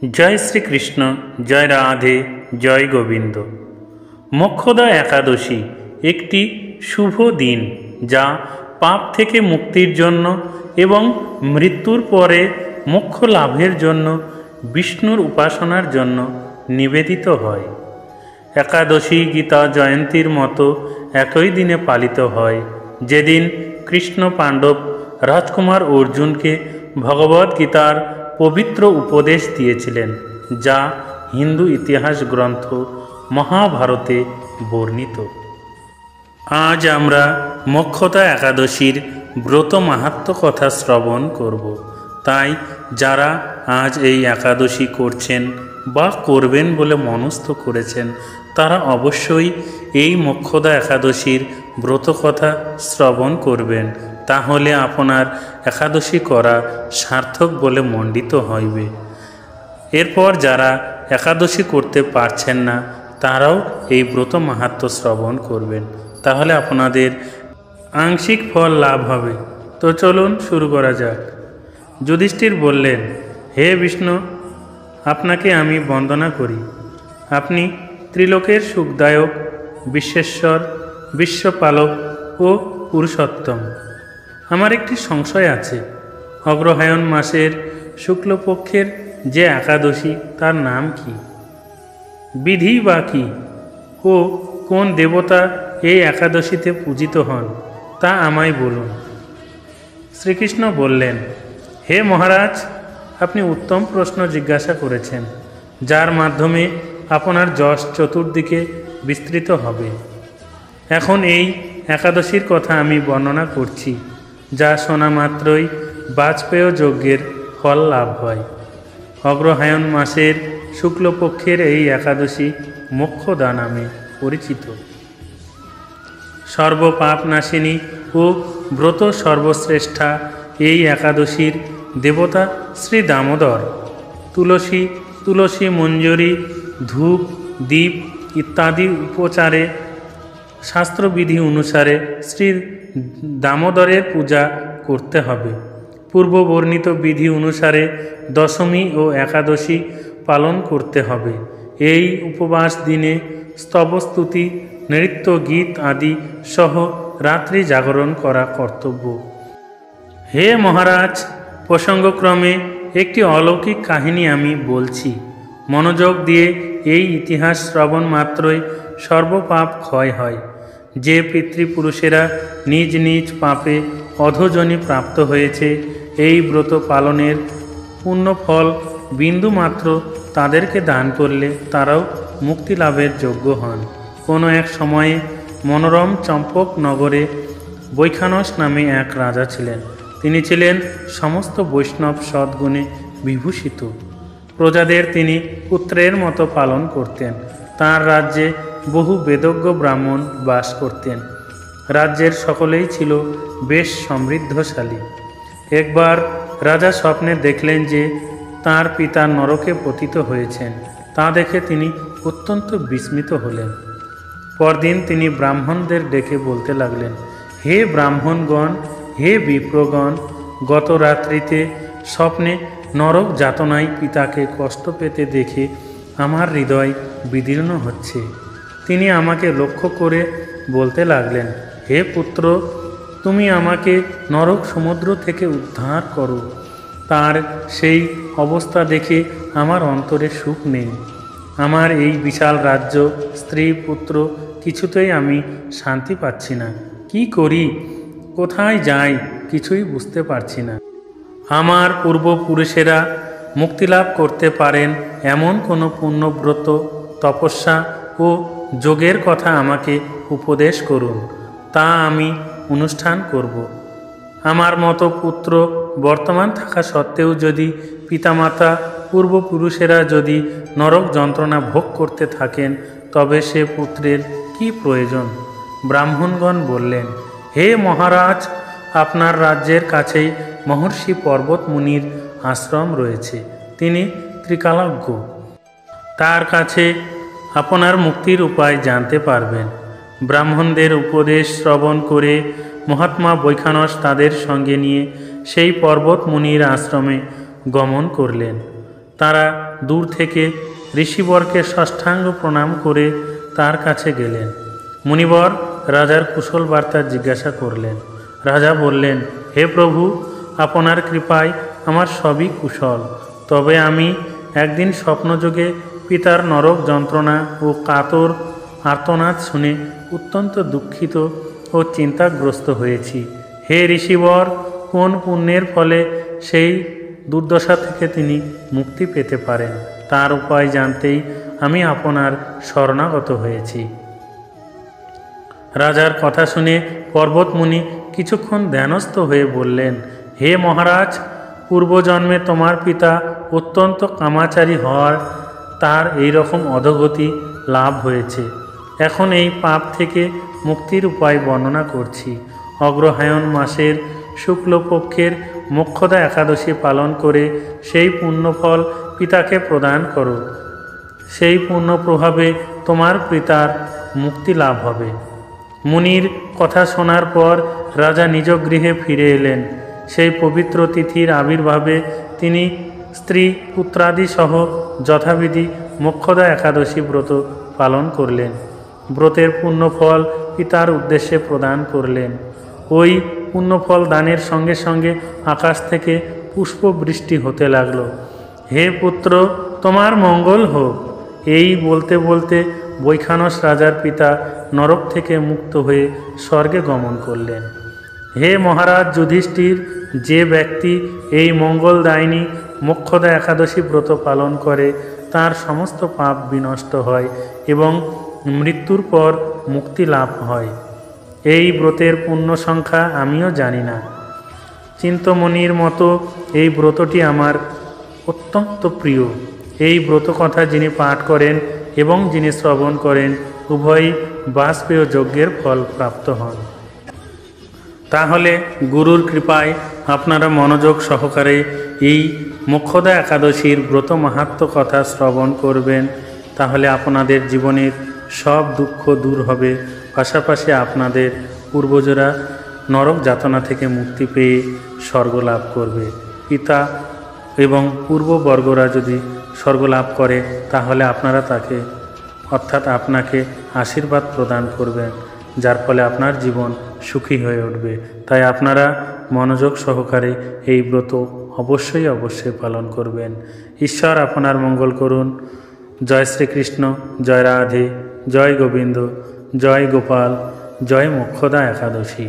জয় শ্রীকৃষ্ণ, জয় রাধে, জয় গোবিন্দ। মোক্ষদা একাদশী একটি শুভ দিন, যা পাপ থেকে মুক্তির জন্য এবং মৃত্যুর পরে মোক্ষ লাভের জন্য বিষ্ণুর উপাসনার জন্য নিবেদিত হয়। একাদশী গীতা জয়ন্তীর মতো একই দিনে পালিত হয়, যেদিন কৃষ্ণ পাণ্ডব রাজকুমার অর্জুনকে ভগবদ্গীতার পবিত্র উপদেশ দিয়েছিলেন, যা হিন্দু ইতিহাস গ্রন্থ মহাভারতে বর্ণিত। আজ আমরা মোক্ষদা একাদশীর ব্রত মাহাত্ম্য কথা শ্রবণ করব। তাই যারা আজ এই একাদশী করছেন বা করবেন বলে মনস্থ করেছেন, তারা অবশ্যই এই মোক্ষদা একাদশীর ব্রত কথা শ্রবণ করবেন। তাহলে আপনার একাদশী করা সার্থক বলে মণ্ডিত হইবে। এরপর যারা একাদশী করতে পারছেন না, তারাও এই ব্রত মাহাত্ম্য শ্রবণ করবেন, তাহলে আপনাদের আংশিক ফল লাভ হবে। তো চলুন শুরু করা যাক। যুধিষ্ঠির বললেন, হে বিষ্ণু, আপনাকে আমি বন্দনা করি। আপনি ত্রিলোকের সুখদায়ক, বিশ্বেশ্বর, বিশ্বপালক ও পুরুষোত্তম। আমার একটি সংশয় আছে। অগ্রহায়ণ মাসের শুক্লপক্ষের যে একাদশী, তার নাম কি? বিধি বা কি? ও কোন দেবতা এই একাদশীতে পূজিত হন, তা আমায় বলুন। শ্রীকৃষ্ণ বললেন, হে মহারাজ, আপনি উত্তম প্রশ্ন জিজ্ঞাসা করেছেন, যার মাধ্যমে আপনার যশ চতুর্দিকে বিস্তৃত হবে। এখন এই একাদশীর কথা আমি বর্ণনা করছি, যা শোনা মাত্রই বাজপেয় যজ্ঞের ফল লাভ হয়। অগ্রহায়ণ মাসের শুক্লপক্ষের এই একাদশী মোক্ষদা নামে পরিচিত। সর্বপাপ নাশিনী ও ব্রত সর্বশ্রেষ্ঠা এই একাদশীর দেবতা শ্রী দামোদর। তুলসী মঞ্জরি, ধূপ, দীপ ইত্যাদি উপচারে শাস্ত্রবিধি অনুসারে শ্রী দামোদরের পূজা করতে হবে। পূর্ববর্ণিত বিধি অনুসারে দশমী ও একাদশী পালন করতে হবে। এই উপবাস দিনে স্তবস্তুতি, নৃত্য, গীত আদি সহ রাত্রি জাগরণ করা কর্তব্য। হে মহারাজ, প্রসঙ্গক্রমে একটি অলৌকিক কাহিনী আমি বলছি। মনোযোগ দিয়ে এই ইতিহাস শ্রবণ মাত্রই সর্বপাপ ক্ষয় হয়। যে পিতৃপুরুষেরা নিজ নিজ পাপে অধোজনি প্রাপ্ত হয়েছে, এই ব্রত পালনের পুণ্যফল বিন্দুমাত্র তাদেরকে দান করলে তারাও মুক্তি লাভের যোগ্য হন। কোনো এক সময়ে মনোরম চম্পক নগরে বৈখানস নামে এক রাজা ছিলেন। তিনি ছিলেন সমস্ত বৈষ্ণব সদ্গুণে বিভূষিত। প্রজাদের তিনি পুত্রের মতো পালন করতেন। তাঁর রাজ্যে বহু বেদজ্ঞ ব্রাহ্মণ বাস করতেন। রাজ্যের সকলেই ছিল বেশ সমৃদ্ধশালী। একবার রাজা স্বপ্নে দেখলেন যে তাঁর পিতা নরকে পতিত হয়েছেন। তা দেখে তিনি অত্যন্ত বিস্মিত হলেন। পরদিন তিনি ব্রাহ্মণদের ডেকে বলতে লাগলেন, হে ব্রাহ্মণগণ, হে বিপ্রগণ, গত রাত্রিতে স্বপ্নে নরক যাতনায় পিতাকে কষ্ট পেতে দেখে আমার হৃদয় বিদীর্ণ হচ্ছে। তিনি আমাকে লক্ষ্য করে বলতে লাগলেন, হে পুত্র, তুমি আমাকে নরক সমুদ্র থেকে উদ্ধার করো। তার সেই অবস্থা দেখে আমার অন্তরে সুখ নেই। আমার এই বিশাল রাজ্য, স্ত্রী, পুত্র, কিছুতেই আমি শান্তি পাচ্ছি না। কি করি, কোথায় যাই, কিছুই বুঝতে পারছি না। আমার পূর্বপুরুষেরা মুক্তিলাভ করতে পারেন এমন কোনো পুণ্যব্রত, তপস্যা ও যোগের কথা আমাকে উপদেশ করুন, তা আমি অনুষ্ঠান করব। আমার মতো পুত্র বর্তমান থাকা সত্ত্বেও যদি পিতামাতা, পূর্বপুরুষেরা যদি নরক যন্ত্রণা ভোগ করতে থাকেন, তবে সে পুত্রের কি প্রয়োজন? ব্রাহ্মণগণ বললেন, হে মহারাজ, আপনার রাজ্যের কাছেই মহর্ষি পর্বত মুনির আশ্রম রয়েছে। তিনি ত্রিকালজ্ঞ। তার কাছে আপনার মুক্তির উপায় জানতে পারবেন। ব্রাহ্মণদের উপদেশ শ্রবণ করে মহাত্মা বৈখানস তাদের সঙ্গে নিয়ে সেই পর্বত মুনির আশ্রমে গমন করলেন। তারা দূর থেকে ঋষিবরকে ষষ্ঠাঙ্গ প্রণাম করে তার কাছে গেলেন। মুনিবর রাজার কুশল বার্তা জিজ্ঞাসা করলেন। রাজা বললেন, হে প্রভু, আপনার কৃপায় আমার সবই কুশল। তবে আমি একদিন স্বপ্নযোগে পিতার নরক যন্ত্রণা ও কাতর আর্তনাদ শুনে অত্যন্ত দুঃখিত ও চিন্তাগ্রস্ত হয়েছি। হে ঋষিবর, কোন পুণ্যের ফলে সেই দুর্দশা থেকে তিনি মুক্তি পেতে পারেন, তার উপায় জানতেই আমি আপনার শরণাগত হয়েছি। রাজার কথা শুনে পর্বতমুনি কিছুক্ষণ ধ্যানস্থ হয়ে বললেন, হে মহারাজ, পূর্বজন্মে তোমার পিতা অত্যন্ত কামাচারী হওয়ার তার এই রকম অধোগতি লাভ হয়েছে। এখন এই পাপ থেকে মুক্তির উপায় বর্ণনা করছি। অগ্রহায়ণ মাসের শুক্লপক্ষের মোক্ষদা একাদশী পালন করে সেই পুণ্যফল পিতাকে প্রদান করো। সেই পুণ্য প্রভাবে তোমার পিতার মুক্তি লাভ হবে। মুনির কথা শোনার পর রাজা নিজ গৃহে ফিরে এলেন। সেই পবিত্র তিথির আবির্ভাবে তিনি স্ত্রী পুত্রাদি সহ যথাবিধি মোক্ষদা একাদশী ব্রত পালন করলেন। ব্রতের পুণ্যফল পিতার উদ্দেশ্যে প্রদান করলেন। ওই পুণ্যফল দানের সঙ্গে সঙ্গে আকাশ থেকে পুষ্পবৃষ্টি হতে লাগল। হে পুত্র, তোমার মঙ্গল হোক। এই বলতে বলতে বৈখানস রাজার পিতা নরক থেকে মুক্ত হয়ে স্বর্গে গমন করলেন। হে মহারাজ যুধিষ্ঠির, যে ব্যক্তি এই মঙ্গলদায়িনী মোক্ষদা একাদশী ব্রত পালন করে তার সমস্ত পাপ বিনষ্ট হয় এবং মৃত্যুর পর মুক্তি লাভ হয়। এই ব্রতের পুণ্য সংখ্যা আমিও জানি না। চিন্তমণির মতো এই ব্রতটি আমার অত্যন্ত প্রিয়। এই ব্রত কথা যিনি পাঠ করেন এবং যিনি শ্রবণ করেন উভয়ই বাজপেয় যজ্ঞের ফল প্রাপ্ত হন। তাহলে গুরুর কৃপায় আপনারা মনোযোগ সহকারে এই মোক্ষদা একাদশীর ব্রত মাহাত্ম্য কথা শ্রবণ করবেন। তাহলে আপনাদের জীবনের সব দুঃখ দূর হবে, পাশাপাশি আপনাদের পূর্বজরা নরক যাতনা থেকে মুক্তি পেয়ে স্বর্গ লাভ করবে। পিতা এবং পূর্ববর্গরা যদি স্বর্গ লাভ করে তাহলে আপনারা তাকে অর্থাৎ আপনাকে আশীর্বাদ প্রদান করবেন, যার ফলে আপনার জীবন সুখী হয়ে উঠবে। তাই আপনারা মনোযোগ সহকারে এই ব্রত অবশ্যই পালন করবেন। ঈশ্বর আপনার মঙ্গল করুন। জয় শ্রীকৃষ্ণ, জয় রাধে, জয় গোবিন্দ, জয় গোপাল, জয় মোক্ষদা একাদশী।